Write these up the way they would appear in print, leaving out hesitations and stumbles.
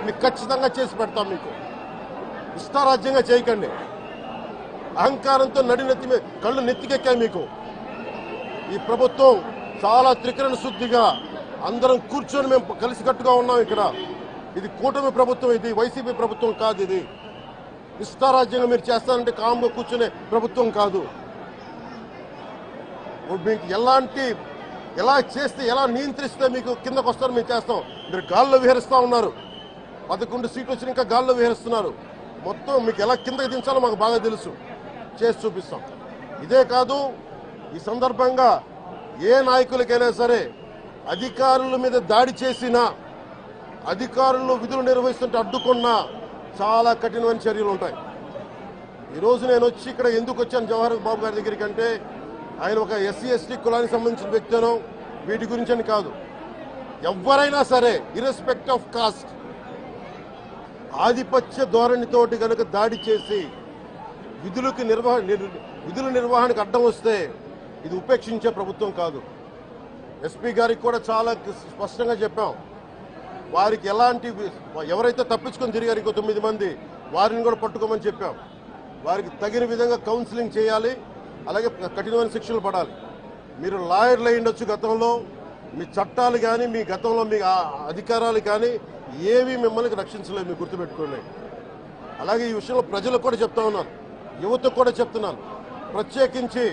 మీకు ఖచ్చితంగా చేసి పెడతాం. మీకు ఇష్టారాజ్యంగా చేయకండి. అహంకారంతో నడినెత్తి కళ్ళు నెత్తికెక్కాయి మీకు. ఈ ప్రభుత్వం చాలా త్రికరణ శుద్ధిగా అందరం కూర్చొని మేము కలిసికట్టుగా ఉన్నాం. ఇక్కడ ఇది కూటమి ప్రభుత్వం, ఇది వైసీపీ ప్రభుత్వం కాదు. ఇది ఇష్టారాజ్యంగా మీరు చేస్తారంటే కామ్గా కూర్చునే ప్రభుత్వం కాదు. మీకు ఎలా చేస్తే ఎలా నియంత్రిస్తే మీకు కిందకు వస్తారో మేము చేస్తాం. మీరు గాల్లో విహరిస్తూ ఉన్నారు. 11 సీట్లు వచ్చిన ఇంకా గాల్లో విహరిస్తున్నారు. మొత్తం మీకు ఎలా కిందకి దించాలో మాకు బాగా తెలుసు. చేసి చూపిస్తాం. ఇదే కాదు, ఈ సందర్భంగా ఏ నాయకులకైనా సరే అధికారుల మీద దాడి చేసినా, అధికారులు విధులు నిర్వహిస్తుంటే అడ్డుకున్నా చాలా కఠినమైన చర్యలు ఉంటాయి. ఈరోజు నేను వచ్చి ఇక్కడ ఎందుకు వచ్చాను జవహర్ బాబు గారి దగ్గరికి అంటే, ఆయన ఒక ఎస్సీ ఎస్టీ కులానికి సంబంధించిన వ్యక్తినో వీటి గురించి అని కాదు. ఎవరైనా సరే ఇర్రెస్పెక్ట్ ఆఫ్ కాస్ట్ ఆధిపత్య ధోరణితోటి కనుక దాడి చేసి విధుల నిర్వహణకు అడ్డం వస్తే ఇది ఉపేక్షించే ప్రభుత్వం కాదు. ఎస్పీ గారికి కూడా చాలా స్పష్టంగా చెప్పాం. వారికి ఎవరైతే తప్పించుకొని తిరిగారు ఇంకో 9 మంది, వారిని కూడా పట్టుకోమని చెప్పాం. వారికి తగిన విధంగా కౌన్సిలింగ్ చేయాలి, అలాగే కఠినమైన శిక్షలు పడాలి. మీరు లాయర్లు అయి ఉండొచ్చు గతంలో, మీ చట్టాలు కానీ మీ గతంలో మీ అధికారాలు కానీ ఏవి మిమ్మల్ని రక్షించలేదు, మీరు గుర్తుపెట్టుకోండి. అలాగే ఈ విషయంలో ప్రజలకు కూడా చెప్తా ఉన్నాను, యువతకు కూడా చెప్తున్నాను, ప్రత్యేకించి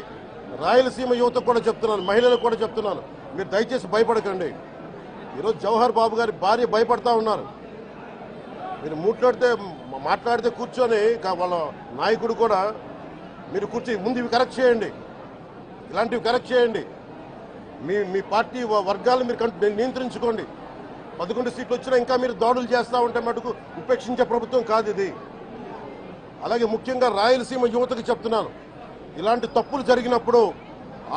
రాయలసీమ యువతకు కూడా చెప్తున్నాను, మహిళలకు కూడా చెప్తున్నాను, మీరు దయచేసి భయపడకండి. ఈరోజు జవహర్ బాబు గారి భార్య భయపడతా ఉన్నారు. మీరు మాట్లాడితే కూర్చొని వాళ్ళ నాయకుడు కూడా మీరు కూర్చొని ముందు ఇవి కరెక్ట్ చేయండి, ఇలాంటివి కరెక్ట్ చేయండి, మీ పార్టీ వర్గాలను మీరు నియంత్రించుకోండి. 11 సీట్లు వచ్చినా ఇంకా మీరు దాడులు చేస్తూ ఉంటే మటుకు ఉపేక్షించే ప్రభుత్వం కాదు ఇది. అలాగే ముఖ్యంగా రాయలసీమ యువతకు చెప్తున్నాను, ఇలాంటి తప్పులు జరిగినప్పుడు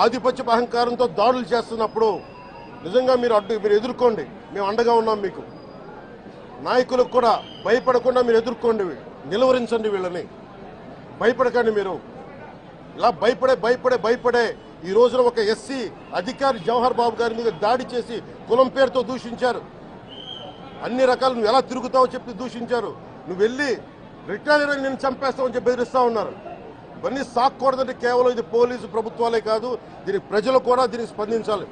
ఆధిపత్య అహంకారంతో దాడులు చేస్తున్నప్పుడు నిజంగా మీరు ఎదుర్కోండి, మేము అండగా ఉన్నాం మీకు. నాయకులకు కూడా భయపడకుండా మీరు ఎదుర్కోండి, నిలువరించండి వీళ్ళని, భయపడకండి. మీరు ఇలా భయపడే ఈ రోజున ఒక ఎస్సీ అధికారి జవహర్ బాబు గారి మీద దాడి చేసి కులం పేరుతో దూషించారు. అన్ని రకాలు నువ్వు ఎలా తిరుగుతావో చెప్పి దూషించారు. నువ్వు వెళ్ళి రిటైర్ అని నేను చంపేస్తావని చెప్పి బెదిరిస్తా ఉన్నారు. ఇవన్నీ సాక్కూడదంటే కేవలం ఇది పోలీసు ప్రభుత్వాలే కాదు, దీనికి ప్రజలు కూడా దీనికి స్పందించాలి.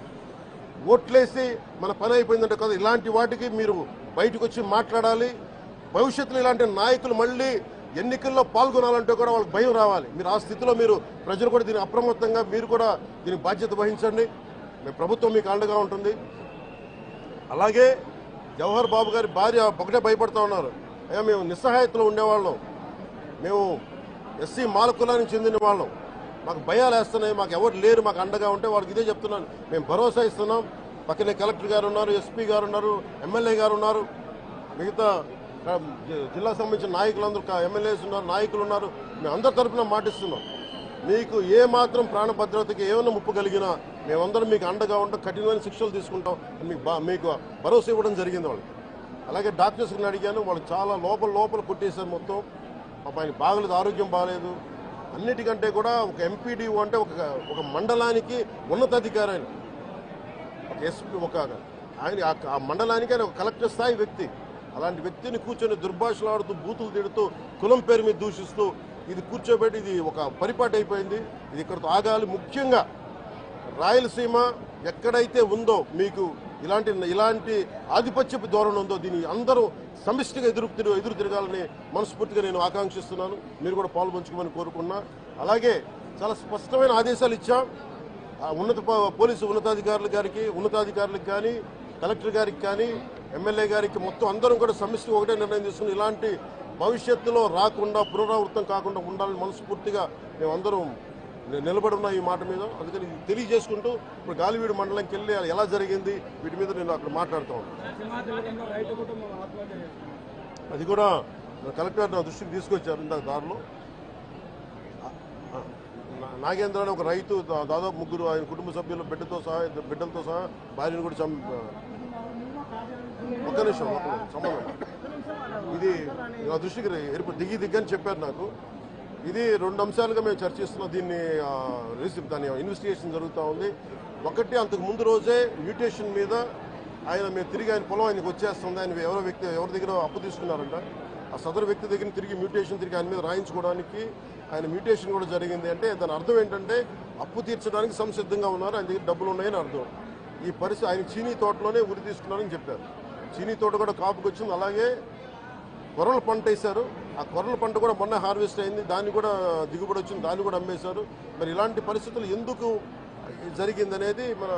ఓట్లేసి మన పని అయిపోయిందంటే కాదు, ఇలాంటి వాటికి మీరు బయటకు వచ్చి మాట్లాడాలి. భవిష్యత్తులో ఇలాంటి నాయకులు మళ్ళీ ఎన్నికల్లో పాల్గొనాలంటే కూడా వాళ్ళకి భయం రావాలి. మీరు ఆ స్థితిలో ప్రజలు కూడా దీనికి అప్రమత్తంగా మీరు కూడా దీనికి బాధ్యత వహించండి. ప్రభుత్వం మీకు అండగా ఉంటుంది. అలాగే జవహర్ బాబు గారి భార్య ఒకటే భయపడతా ఉన్నారు, అయ్యా మేము నిస్సహాయతలో ఉండేవాళ్ళం, మేము ఎస్సీ మాల కులానికి చెందిన వాళ్ళం, మాకు భయాలు వేస్తున్నాయి, మాకు ఎవరు లేరు మాకు అండగా ఉంటే వాళ్ళకి ఇదే చెప్తున్నాను. మేము భరోసా ఇస్తున్నాం. పక్కనే కలెక్టర్ గారు ఉన్నారు, ఎస్పీ గారు ఉన్నారు, ఎమ్మెల్యే గారు ఉన్నారు, మిగతా జిల్లా సంబంధించిన నాయకులందరూ ఎమ్మెల్యేస్ ఉన్నారు, నాయకులు ఉన్నారు. మేము అందరి తరఫున మాటిస్తున్నాం. మీకు ఏ మాత్రం ప్రాణ భద్రతకి ఏమైనా ముప్పు కలిగినా మేమందరం మీకు అండగా ఉంటాం, కఠినమైన శిక్షలు తీసుకుంటాం మీకు భరోసా ఇవ్వడం జరిగింది వాళ్ళకి. అలాగే డాక్టర్స్ని అడిగాను, వాళ్ళు చాలా లోపల కొట్టేశారు మొత్తం. ఆయన బాగలేదు, ఆరోగ్యం బాగలేదు. అన్నిటికంటే కూడా ఒక ఎంపీడీఓ అంటే ఒక మండలానికి ఉన్నతాధికారి, ఆయన ఒక ఎస్పీ, ఆయన ఆ మండలానికి ఆయన ఒక కలెక్టర్ స్థాయి వ్యక్తి. అలాంటి వ్యక్తిని కూర్చొని దుర్భాషలాడుతూ బూతులు తిడుతూ కులం పేరు మీద దూషిస్తూ ఇది కూర్చోబెట్టి ఇది ఒక పరిపాటి అయిపోయింది. ఇది ఇక్కడితో ఆగాలి. ముఖ్యంగా రాయలసీమ ఎక్కడైతే ఉందో మీకు ఇలాంటి ఆధిపత్యపు ధోరణి ఉందో దీన్ని అందరూ సమిష్టిగా ఎదురు తిరగాలని మనస్ఫూర్తిగా నేను ఆకాంక్షిస్తున్నాను. మీరు కూడా పాల్పంచుకోమని కోరుకున్నా. అలాగే చాలా స్పష్టమైన ఆదేశాలు ఇచ్చాం పోలీసు ఉన్నతాధికారులకు కానీ కలెక్టర్ గారికి కానీ ఎమ్మెల్యే గారికి మొత్తం అందరం కూడా సమిష్టి ఒకటే నిర్ణయం తీసుకుని ఇలాంటి భవిష్యత్తులో రాకుండా పునరావృతం కాకుండా ఉండాలని మనస్ఫూర్తిగా మేమందరం నిలబడి ఉన్న ఈ మాట మీద. అందుకని తెలియజేసుకుంటూ ఇప్పుడు గాలివీడు మండలంకి వెళ్ళి ఎలా జరిగింది వీటి మీద నేను అక్కడ మాట్లాడుతూ ఉన్నాను. అది కూడా కలెక్టర్ నా దృష్టికి తీసుకొచ్చారు. ఇందాక దారిలో నాగేంద్ర అని ఒక రైతు దాదాపు 3 ఆయన కుటుంబ సభ్యులు బిడ్డలతో సహా భార్యను కూడా ఒక్క నిమిషం సంబంధం ఇది నా దృష్టికి దిగ్గని చెప్పారు నాకు. ఇది 2 అంశాలుగా మేము చర్చిస్తున్నాం. దాని ఇన్వెస్టిగేషన్ జరుగుతూ ఉంది. ఒకటి, అంతకు ముందు రోజే మ్యూటేషన్ మీద మేము తిరిగి ఆయన పొలం ఆయనకు వచ్చేస్తుంది, ఆయన ఎవరి దగ్గర అప్పు తీసుకున్నారంట, ఆ సదరు వ్యక్తి దగ్గర తిరిగి మ్యూటేషన్ తిరిగి ఆయన మీద రాయించుకోవడానికి ఆయన మ్యూటేషన్ కూడా జరిగింది. అంటే దాని అర్థం ఏంటంటే అప్పు తీర్చడానికి సంసిద్ధంగా ఉన్నారు, ఆయన దగ్గర డబ్బులు ఉన్నాయని అర్థం. ఈ పరిస్థితి ఆయన చీనీ తోటలోనే ఉరి తీసుకున్నారని చెప్పారు. చీనీ తోట కూడా కాపుకి వచ్చింది. అలాగే కొర్రల పంట వేశారు, ఆ కొర్రల పంట కూడా మొన్న హార్వెస్ట్ అయింది, దాన్ని కూడా దిగుబడి వచ్చింది, దాన్ని కూడా అమ్మేశారు. మరి ఇలాంటి పరిస్థితులు ఎందుకు జరిగిందనేది మన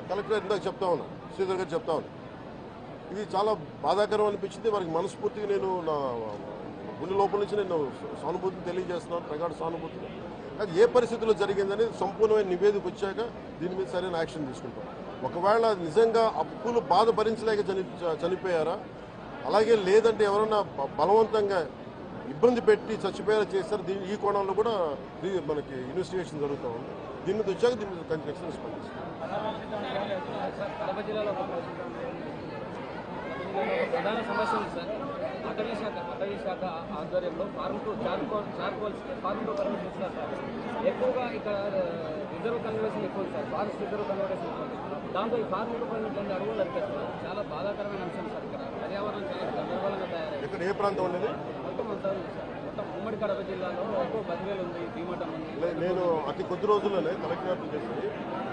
కలెక్టర్ ఇందాక చెప్తా ఉన్నాను, శ్రీధర్ గారు చెప్తా ఉన్నాను. ఇది చాలా బాధాకరం అనిపించింది. వారికి మనస్ఫూర్తిగా నేను నా గుండె లోపల నుంచి నేను సానుభూతిని తెలియజేస్తున్నాను, ప్రగాఢ సానుభూతిని. అది ఏ పరిస్థితుల్లో జరిగిందనేది సంపూర్ణమైన నివేదిక వచ్చాక దీని మీద సరైన యాక్షన్ తీసుకుంటాం. ఒకవేళ నిజంగా అప్పులు బాధ భరించలేక చనిపోయారా, అలాగే లేదంటే ఎవరన్నా బలవంతంగా ఇబ్బంది పెట్టి చచ్చిపోయేలా చేస్తారు, ఈ కోణంలో కూడా మనకి ఇన్వెస్టిగేషన్ జరుగుతూ ఉంది. దీని మీద వచ్చాక దీని మీద ఖచ్చితంగా స్పందిస్తాం. ప్రధాన సమస్య ఉంది సార్. అటవీ శాఖ ఆధ్వర్యంలో farm to farm to permission ఇస్తున్నారు సార్. ఎక్కువగా ఇక్కడ రిజర్వ్ కన్వర్షన్ ఎక్కువ సార్, ఫారెస్ట్ రిజర్వ్ కన్వర్షన్ ఎక్కువ. దాంతో ఈ ఫార్మ్ టు పర్మిషన్ అడుగులు నడిపేస్తున్నారు. చాలా బాధాకరమైన అంశం సార్. ఇక్కడ పర్యావరణం చాలా గందరగోళంగా తయారైంది. ఇక్కడ ఏ ప్రాంతం ఉండేది? మొత్తం అంతా ఉంది సార్. మొత్తం ఉమ్మడి కడప జిల్లాలో ఎక్కువ బదివేలు ఉంది, భీమటం ఉంది. నేను అతి కొద్ది రోజుల్లోనే కలెక్టర్ చేసి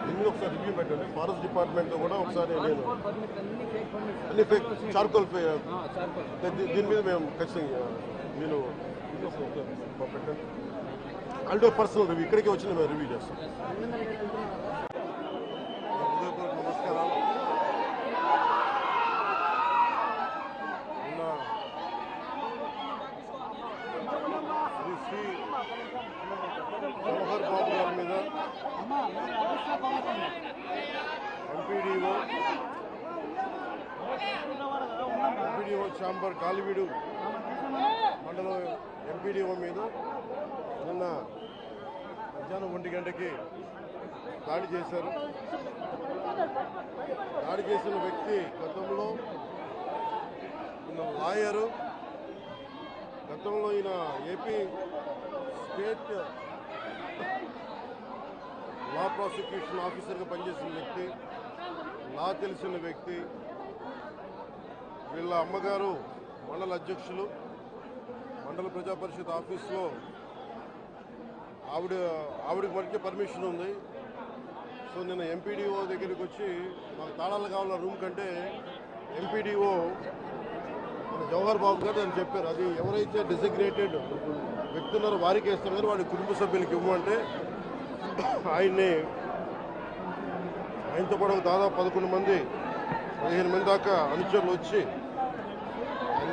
దీన్ని ఒకసారి రివ్యూ పెట్టండి. ఫారెస్ట్ డిపార్ట్మెంట్తో కూడా ఒకసారి నేను అన్ని ఫేక్ చార్కోల్ దీని మీద మేము ఖచ్చితంగా మీరు పెట్టండి. అంటే పర్సనల్ రివ్యూ ఇక్కడికి వచ్చి మేము రివ్యూ చేస్తాం. నమస్కారాలు. శ్రీ జవహర్ బాబు గారి మీద ఎంపీడీఓ ఛాంబర్ కాలివీడు మండలం ఎంపీడీఓ మీద నిన్న మధ్యాహ్నం 1 గంటకి దాడి చేశారు. దాడి చేసిన వ్యక్తి గతంలో లాయరు, గతంలో ఈయన ఏపీ స్టేట్ లా ప్రాసిక్యూషన్ ఆఫీసర్గా పనిచేసిన వ్యక్తి, లా తెలిసిన వ్యక్తి. వీళ్ళ అమ్మగారు మండల అధ్యక్షులు, మండల ప్రజా పరిషత్ ఆఫీస్లో ఆవిడకి మరికి పర్మిషన్ ఉంది. సో నిన్న ఎంపీడీఓ దగ్గరికి వచ్చి మాకు తాళాలు కావాల రూమ్ కంటే ఎంపీడీఓ మన జవహర్ బాబు గారు అని చెప్పారు. అది ఎవరైతే డెసిగ్నేటెడ్ వ్యక్తి ఉన్నారో వారికి వేస్తారు కానీ వాడి కుటుంబ సభ్యులకి ఇవ్వమంటే ఆయనతో పాటు దాదాపు 11 మంది 15 మంది దాకా అనుచరులు వచ్చి